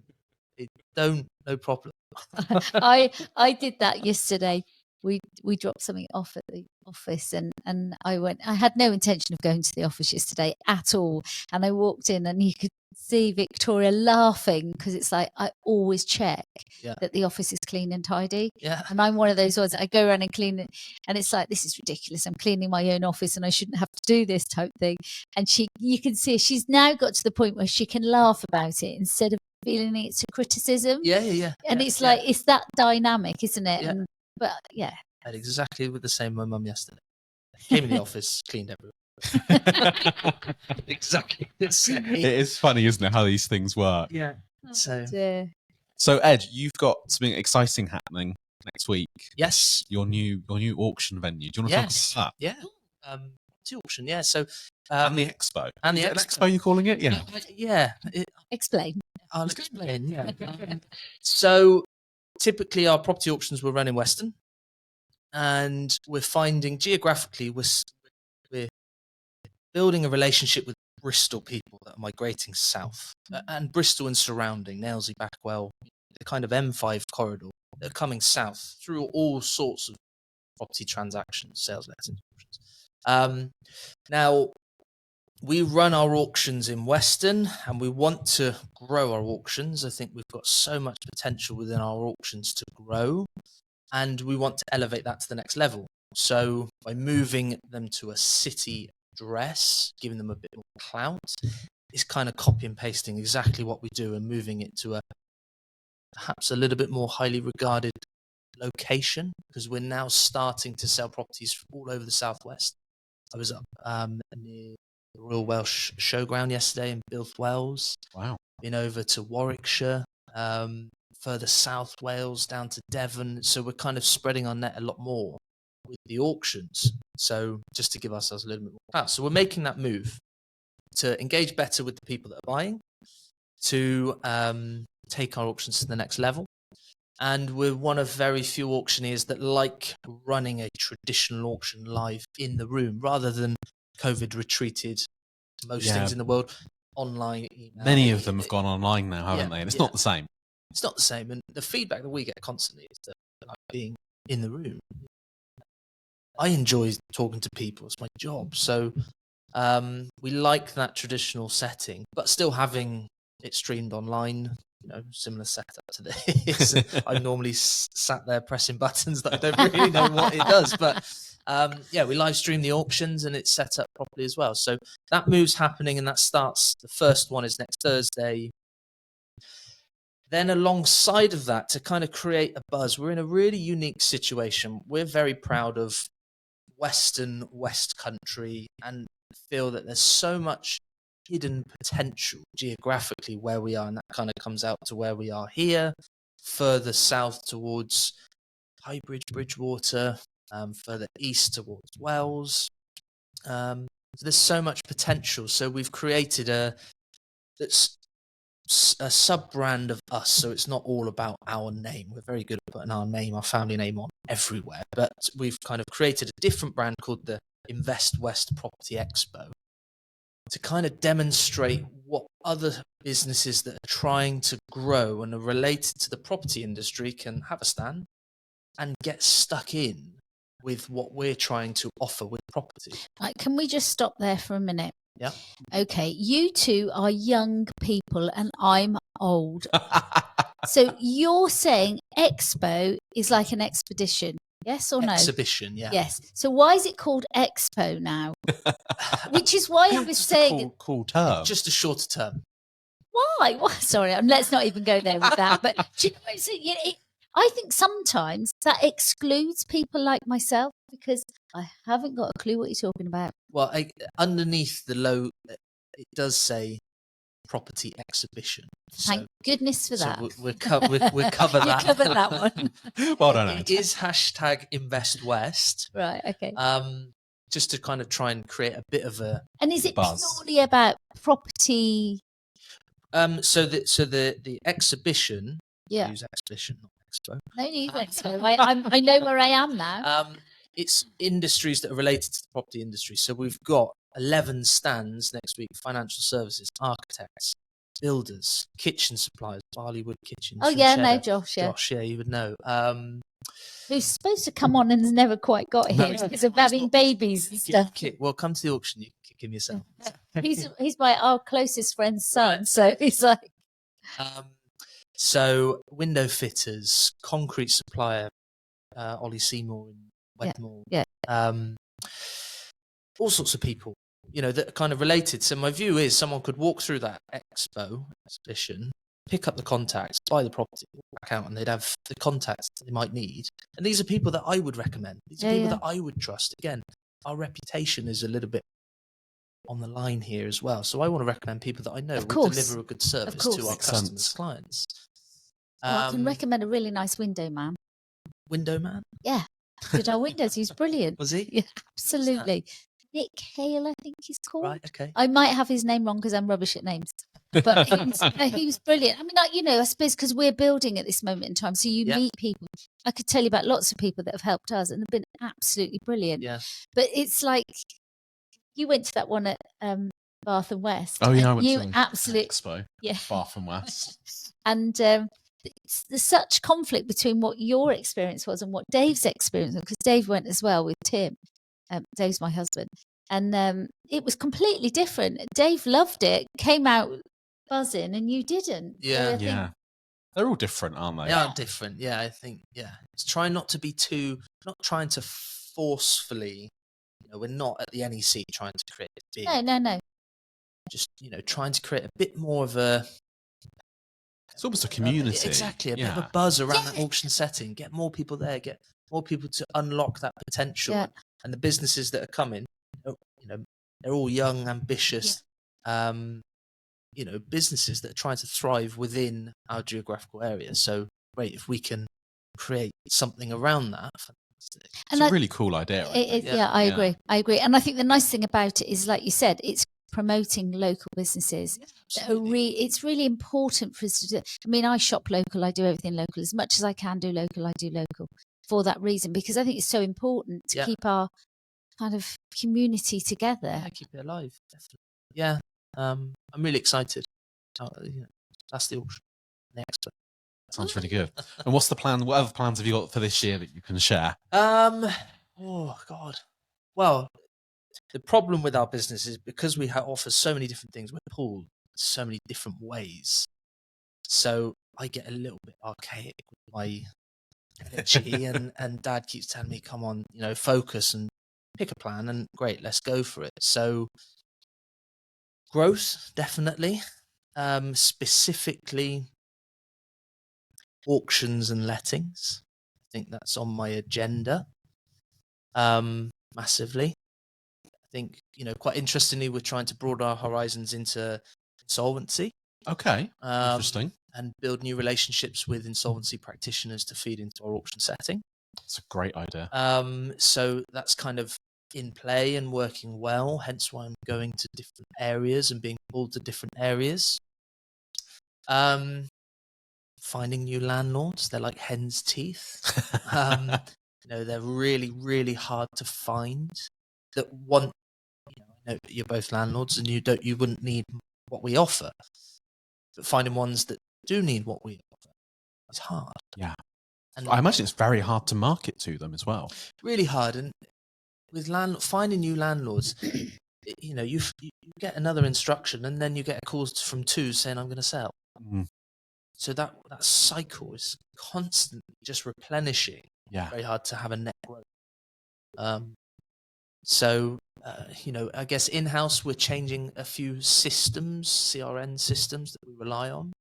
No problem. I did that yesterday. We dropped something off at the office, and I had no intention of going to the office yesterday at all. And I walked in, and you could see Victoria laughing, because it's like, I always check that the office is clean and tidy. Yeah. And I'm one of those ones, I go around and clean it, and it's like, this is ridiculous. I'm cleaning my own office and I shouldn't have to do this type thing. And you can see she's now got to the point where she can laugh about it instead of feeling it's a criticism. Yeah. And it's like, it's that dynamic, isn't it? Yeah. But I had exactly the same with my mum yesterday. Came in the office, cleaned everywhere. Exactly the same. It is funny, isn't it, how these things work? Yeah. So Ed, you've got something exciting happening next week. Yes. Your new auction venue. Do you want to talk about that? Yeah. The auction. Yeah. So and the Expo. And the Expo, you're calling it? Yeah. Explain. I'll explain. Yeah. So typically our property auctions will run in Weston, and we're finding geographically we're building a relationship with Bristol people that are migrating south, and Bristol and surrounding, Nailsea, Backwell, the kind of M5 corridor. They're coming south through all sorts of property transactions, sales, lettings, auctions. Now, we run our auctions in Weston, and we want to grow our auctions. I think we've got so much potential within our auctions to grow, and we want to elevate that to the next level. So by moving them to a city address, giving them a bit more clout, is kind of copy and pasting exactly what we do and moving it to a perhaps a little bit more highly regarded location, because we're now starting to sell properties all over the southwest. I was up near the Royal Welsh Showground yesterday in Bilth Wells. Wow. Been over to Warwickshire, further south Wales, down to Devon. So we're kind of spreading our net a lot more with the auctions. So just to give ourselves a little bit more power. So we're making that move to engage better with the people that are buying, to take our auctions to the next level. And we're one of very few auctioneers that like running a traditional auction live in the room, rather than COVID retreated most things in the world online. Email. Many of them have gone online now, haven't they? And it's not the same. It's not the same. And the feedback that we get constantly is that like being in the room. I enjoy talking to people. It's my job. So we like that traditional setting, but still having it streamed online. Similar setup to this. I normally sat there pressing buttons that I don't really know what it does, but we live stream the auctions and it's set up properly as well. So that move's happening, and that starts. The first one is next Thursday. Then alongside of that, to kind of create a buzz, we're in a really unique situation. We're very proud of West Country and feel that there's so much hidden potential geographically where we are, and that kind of comes out to where we are here, further south towards Highbridge, Bridgewater, further east towards Wells. So there's so much potential. So we've created that's a sub-brand of us, so it's not all about our name. We're very good at putting our name, our family name on everywhere, but we've kind of created a different brand called the Invest West Property Expo to kind of demonstrate what other businesses that are trying to grow and are related to the property industry can have a stand and get stuck in with what we're trying to offer with property. Right, can we just stop there for a minute? Yeah. Okay, you two are young people and I'm old. So you're saying Expo is like an expedition, yes or no? Exhibition, yeah. Yes. So why is it called Expo now? Which is why I was saying... Cool term. Just a shorter term. Why? Sorry, let's not even go there with that. But do you know, I think sometimes that excludes people like myself because I haven't got a clue what you're talking about. Well, underneath the low, it does say property exhibition. Thank goodness for that. We'll cover that. You covered that one. Well done, It is hashtag Invest West. Right, okay. Just to kind of try and create a bit of a And is it buzz. purely about property? So the exhibition. Yeah. Use exhibition, not expo. No, you Expo. I know where I am now. It's industries that are related to the property industry. So we've got 11 stands next week: financial services, architects, builders, kitchen suppliers, Barleywood Kitchens. Oh yeah, no, Josh. Yeah, Josh, yeah, you would know. Who's supposed to come on and has never quite got here because of having babies and stuff. Well, come to the auction. You can kick him yourself. He's our closest friend's son, so he's like. So window fitters, concrete supplier, Ollie Seymour in Wedmore. Yeah. All sorts of people, that are kind of related. So my view is someone could walk through that exhibition, pick up the contacts, buy the property, walk back out, and they'd have the contacts they might need. And these are people that I would recommend. These are people that I would trust. Again, our reputation is a little bit on the line here as well. So I want to recommend people that I know will deliver a good service to our customers, clients. Well, I can recommend a really nice window man. Window man? Yeah. Did our windows. He's brilliant. Was he? Yeah, absolutely. Nick Hale, I think he's called. Right, okay. I might have his name wrong because I'm rubbish at names. But he was brilliant. I mean, I suppose because we're building at this moment in time, so you meet people. I could tell you about lots of people that have helped us and have been absolutely brilliant. Yeah. But it's like, you went to that one at Bath and West. Oh, yeah, I went to Expo. Yeah. Bath and West. And there's such conflict between what your experience was and what Dave's experience was, because Dave went as well with Tim. Dave's my husband. And it was completely different. Dave loved it, came out buzzing, and you didn't. Yeah. So They're all different, aren't they? They are different. Yeah, I think, It's trying not to be not trying to forcefully, we're not at the NEC trying to create a big. No. Just, trying to create a bit more of a. It's almost a community. Exactly, a bit of a buzz around that auction setting. Get more people there, get more people to unlock that potential. Yeah. And the businesses that are coming, they're all young, ambitious, businesses that are trying to thrive within our geographical area. So great if we can create something around that. Fantastic. And it's a really cool idea. I agree. And I think the nice thing about it is, like you said, it's promoting local businesses. It's really important for us to do. I mean, I shop local, I do everything local. As much as I can do local, I do local for that reason, because I think it's so important to keep our kind of community together. Yeah, keep it alive, definitely. Yeah, I'm really excited. That's the auction. The Expo. Sounds really good. And what's the plan? What other plans have you got for this year that you can share? Oh God. Well, the problem with our business is because we offer so many different things, we're pulled so many different ways. So I get a little bit archaic with my energy, and Dad keeps telling me, "Come on, focus and pick a plan." And great, let's go for it. So growth, definitely. Specifically, auctions and lettings. I think that's on my agenda massively. I think, quite interestingly, we're trying to broaden our horizons into insolvency. Okay, interesting. And build new relationships with insolvency practitioners to feed into our auction setting. That's a great idea. So that's kind of in play and working well, hence why I'm going to different areas and being pulled to different areas. Finding new landlords, they're like hen's teeth. They're really, really hard to find that want, I know you're both landlords and you wouldn't need what we offer, but finding ones that do need what we offer is hard. Yeah. And I imagine it's very hard to market to them as well. Really hard. And with finding new landlords, you get another instruction and then you get a call from two saying, I'm going to sell. Mm. So that cycle is constantly just replenishing. Yeah. Very hard to have a net growth. So I guess in-house we're changing a few systems, CRM systems that we rely on,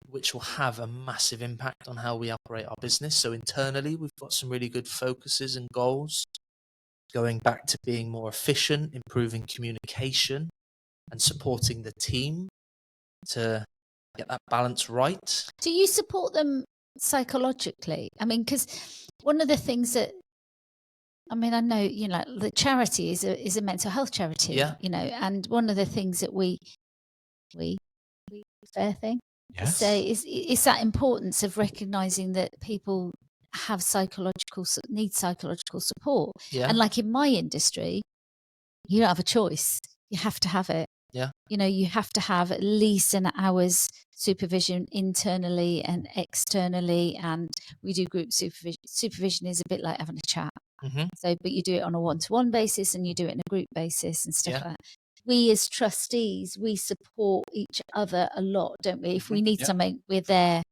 which will have a massive impact on how we operate our business. So internally, we've got some really good focuses and goals, going back to being more efficient, improving communication, and supporting the team to get that balance right. Do you support them psychologically? I mean, because one of the things that, I know, the charity is a mental health charity, and one of the things that we fair thing to say is that importance of recognizing that people need psychological support. Yeah. And like in my industry, you don't have a choice. You have to have it. Yeah. You have to have at least an hour's supervision internally and externally, and we do group supervision. Supervision is a bit like having a chat. Mm-hmm. So, but you do it on a one-to-one basis and you do it in a group basis and stuff like that. We as trustees, we support each other a lot, don't we? If we need something, we're there.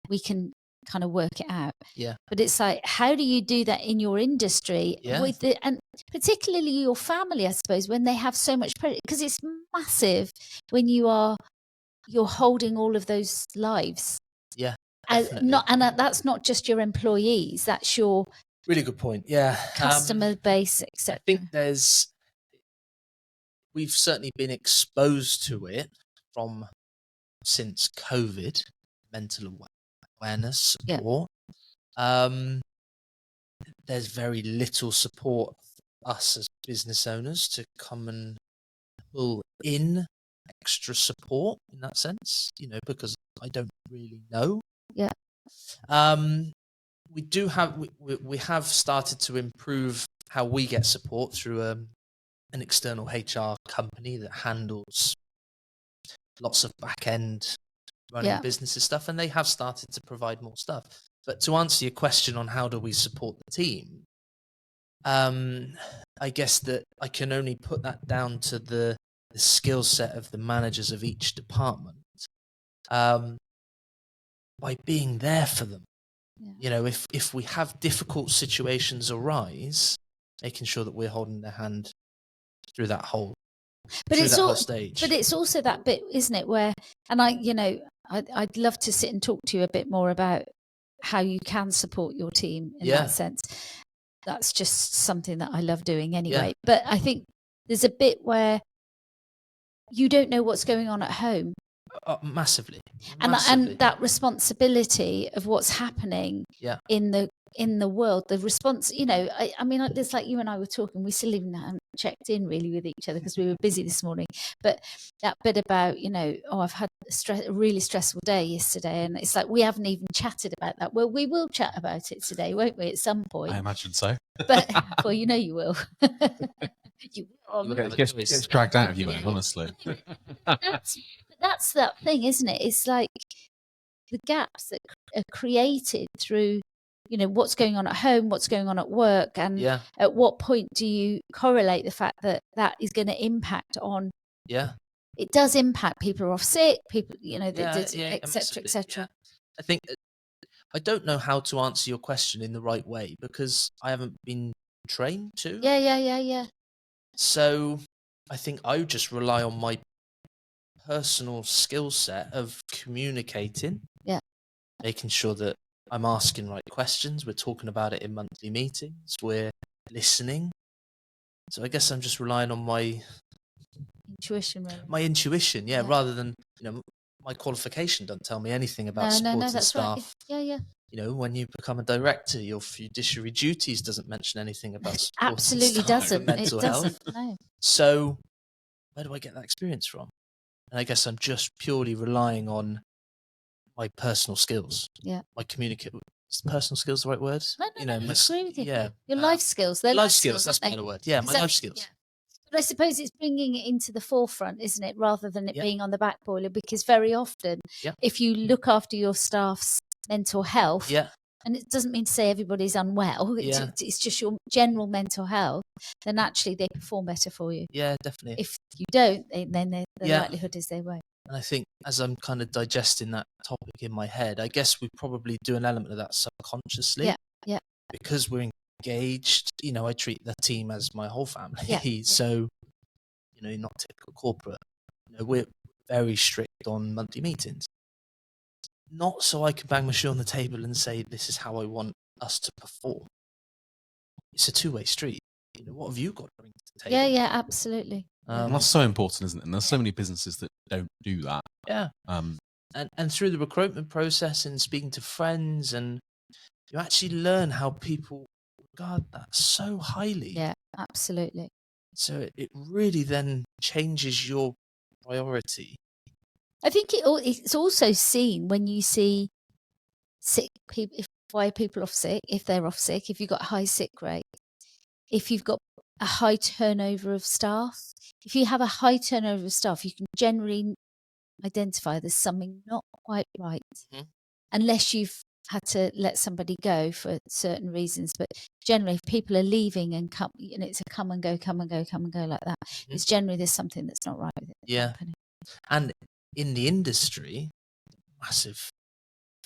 We can kind of work it out. Yeah. But it's like, how do you do that in your industry and particularly your family, I suppose, when they have so much pressure? Because it's massive when you're holding all of those lives. Yeah. That's not just your employees. That's your really good point. Yeah. Customer base, etc. I think we've certainly been exposed to it since COVID, mental awareness support. There's very little support for us as business owners to come and pull in extra support in that sense, because I don't really know. Yeah. We have started to improve how we get support through an external HR company that handles lots of back end running businesses stuff, and they have started to provide more stuff. But to answer your question on how do we support the team, I guess that I can only put that down to the skill set of the managers of each department, by being there for them. Yeah. If we have difficult situations arise, making sure that we're holding their hand through that whole stage. But it's also that bit, isn't it, where, and I'd love to sit and talk to you a bit more about how you can support your team in that sense. That's just something that I love doing anyway. Yeah. But I think there's a bit where you don't know what's going on at home. Massively. And that responsibility of what's happening in the world, the response, it's like you and I were talking, we still even haven't checked in really with each other because we were busy this morning. But that bit about, I've had a really stressful day yesterday, and it's like we haven't even chatted about that. Well, we will chat about it today, won't we, at some point? I imagine so. But, well, you will. You will. It gets dragged out of you, honestly. That's that thing, isn't it? It's like the gaps that are created through, what's going on at home, what's going on at work, and at what point do you correlate the fact that that is going to impact on? Yeah, it does impact. People are off sick. People, etc., etc. I think I don't know how to answer your question in the right way because I haven't been trained to. Yeah. So I think I would just rely on my personal skill set of communicating making sure that I'm asking right questions. We're talking about it in monthly meetings. We're listening. So I guess I'm just relying on my intuition, really. My intuition, rather than, my qualification doesn't tell me anything about supporting that's staff. Right. Yeah. When you become a director, your fiduciary duties doesn't mention anything about supporting Absolutely staff doesn't. and mental health. No. So where do I get that experience from? And I guess I'm just purely relying on my personal skills. Yeah. My is personal skills the right word? No, I agree with you. Yeah. Your life skills. They're life skills, that's a better word. Yeah, my life skills. Yeah. But I suppose it's bringing it into the forefront, isn't it, rather than it being on the back boiler? Because very often, if you look after your staff's mental health, and it doesn't mean to say everybody's unwell, it's just your general mental health, then actually they perform better for you. Yeah, definitely. If you don't, then the likelihood is they won't. And I think as I'm kind of digesting that topic in my head, I guess we probably do an element of that subconsciously. Yeah. Because we're engaged, I treat the team as my whole family. So, you're not typical corporate. We're very strict on monthly meetings. Not so I can bang my shoe on the table and say, this is how I want us to perform. It's a two-way street. What have you got to bring to the table? Yeah, absolutely. And that's so important, isn't it? And there's so many businesses that don't do that. Yeah. And through the recruitment process and speaking to friends, and you actually learn how people regard that so highly. Yeah, absolutely. So it really then changes your priority. I think it's also seen when you see sick people, why people off sick, if they're off sick, if you've got a high sick rate, if you've got a high turnover of staff. If you have a high turnover of staff, you can generally identify there's something not quite right, unless you've had to let somebody go for certain reasons. But generally, if people are leaving and it's a come and go like that, it's generally there's something that's not right with it. Yeah. And in the industry, massive.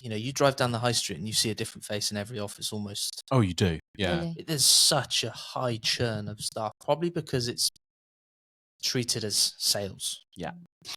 You drive down the high street and you see a different face in every office almost. Oh, you do? Yeah. Really? There's such a high churn of staff, probably because it's treated as sales. Yeah.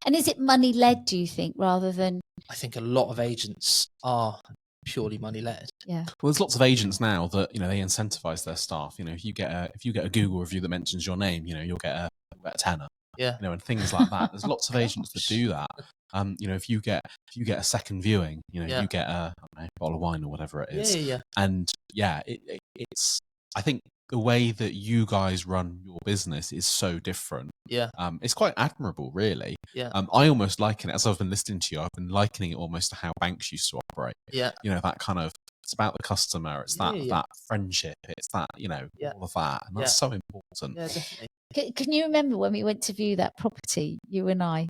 And is it money-led, do you think, rather than... I think a lot of agents are purely money-led. Yeah. Well, there's lots of agents now that, they incentivize their staff. If you get a Google review that mentions your name, you'll get a tenner. Yeah. And things like that. There's lots of agents that do that. If you get a second viewing, you get a bottle of wine or whatever it is. Yeah. And it's, I think the way that you guys run your business is so different. Yeah. It's quite admirable, really. Yeah. I almost liken it, as I've been listening to you, I've been likening it almost to how banks used to operate. Yeah. That kind of, it's about the customer, it's that friendship, it's that, all of that. And that's so important. Yeah, definitely. Can you remember when we went to view that property, you and I,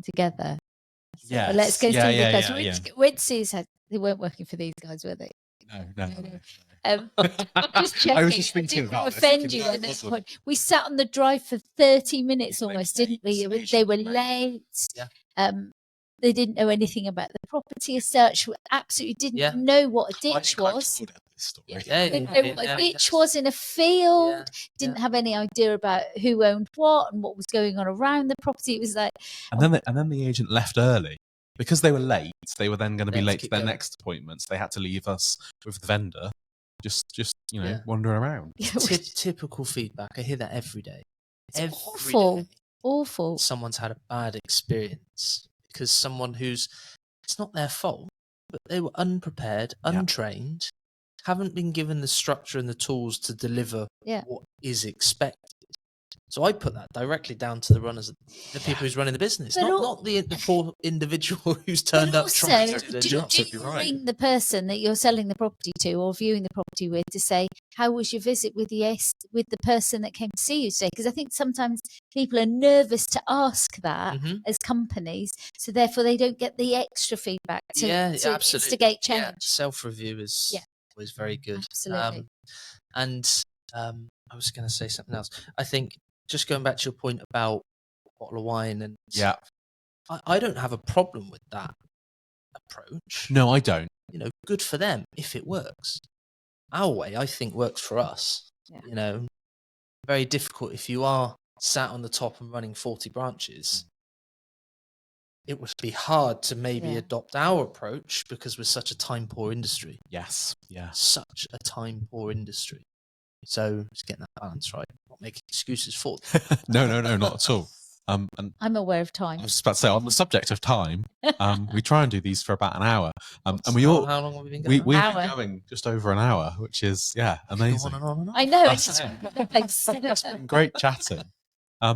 together? Yeah. Let's go see the guys. Yeah. Went to see they weren't working for these guys, were they? No. Just checking. I was just thinking about offend you at this point. We sat on the drive for 30 minutes almost, didn't we? They were late. Yeah. They didn't know anything about the property as such. Absolutely didn't know what a ditch was. Didn't know what a ditch was in a field. Didn't have any idea about who owned what and what was going on around the property. It was like, and then the agent left early because they were late. They were then going to be late to their next appointments. They had to leave us with the vendor, just wandering around. Typical feedback. I hear that every day. It's awful. Someone's had a bad experience because someone it's not their fault, but they were unprepared, untrained, haven't been given the structure and the tools to deliver what is expected. So I put that directly down to the runners, the people who's running the business, not the poor individual who's turned up trying to do their job. Do you ring the person that you're selling the property to or viewing the property with to say, how was your visit with the person that came to see you today? Because I think sometimes people are nervous to ask that as companies, so therefore they don't get the extra feedback to instigate change. Yeah. Self-review is always very good. Absolutely. I was going to say something else. I think just going back to your point about a bottle of wine and I don't have a problem with that approach. No, I don't. Good for them if it works. Our way, I think, works for us. Yeah. Very difficult if you are sat on the top and running 40 branches. it would be hard to maybe adopt our approach because we're such a time poor industry. Yes. Yeah. Such a time poor industry. So just getting that balance right, not making excuses for them. No, not at all. And I'm aware of time. I was about to say, on the subject of time, we try and do these for about an hour. And we how all long have we been going? We've been going just over an hour, which is amazing. On and on and on. I know. It's been great chatting.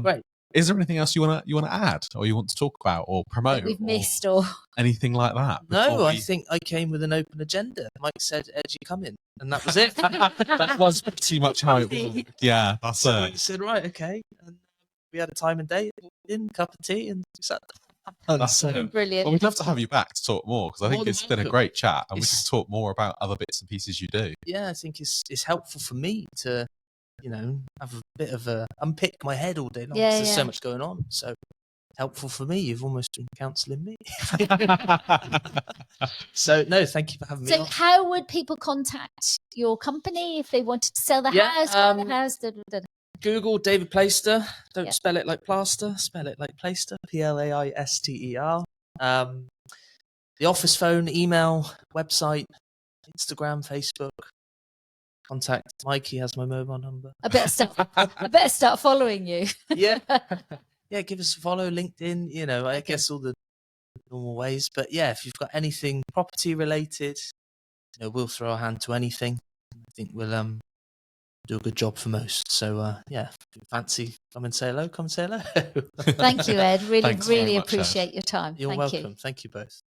Great. Is there anything else you want to add, or you want to talk about, or promote, that we've missed, or anything like that? No, I think I came with an open agenda. Mike said, "Ed, you come in," and that was it. That was pretty much how it was. Yeah, that's so it. I said, "Right, okay." And we had a time and date, in cup of tea, and we sat down. That's so brilliant. Well, we'd love to have you back to talk more, because I think it's been a great chat, and we can talk more about other bits and pieces you do. Yeah, I think it's helpful for me to, have a bit of a unpick my head all day long. There's so much going on. So helpful for me. You've almost been counselling me. So no, thank you for having me. So how would people contact your company if they wanted to sell the house? Buy the house? Google David Plaister. Don't spell it like plaster. Spell it like Plaister. Plaister. The office phone, email, website, Instagram, Facebook. Contact Mike. He has my mobile number. I better start following you. Yeah. Give us a follow. LinkedIn. I guess all the normal ways. But yeah, if you've got anything property related, we'll throw our hand to anything. I think we'll do a good job for most. So if you fancy, come and say hello. Come and say hello. Thank you, Ed. Really Thanks very much, appreciate your time. You're welcome. Thank you both.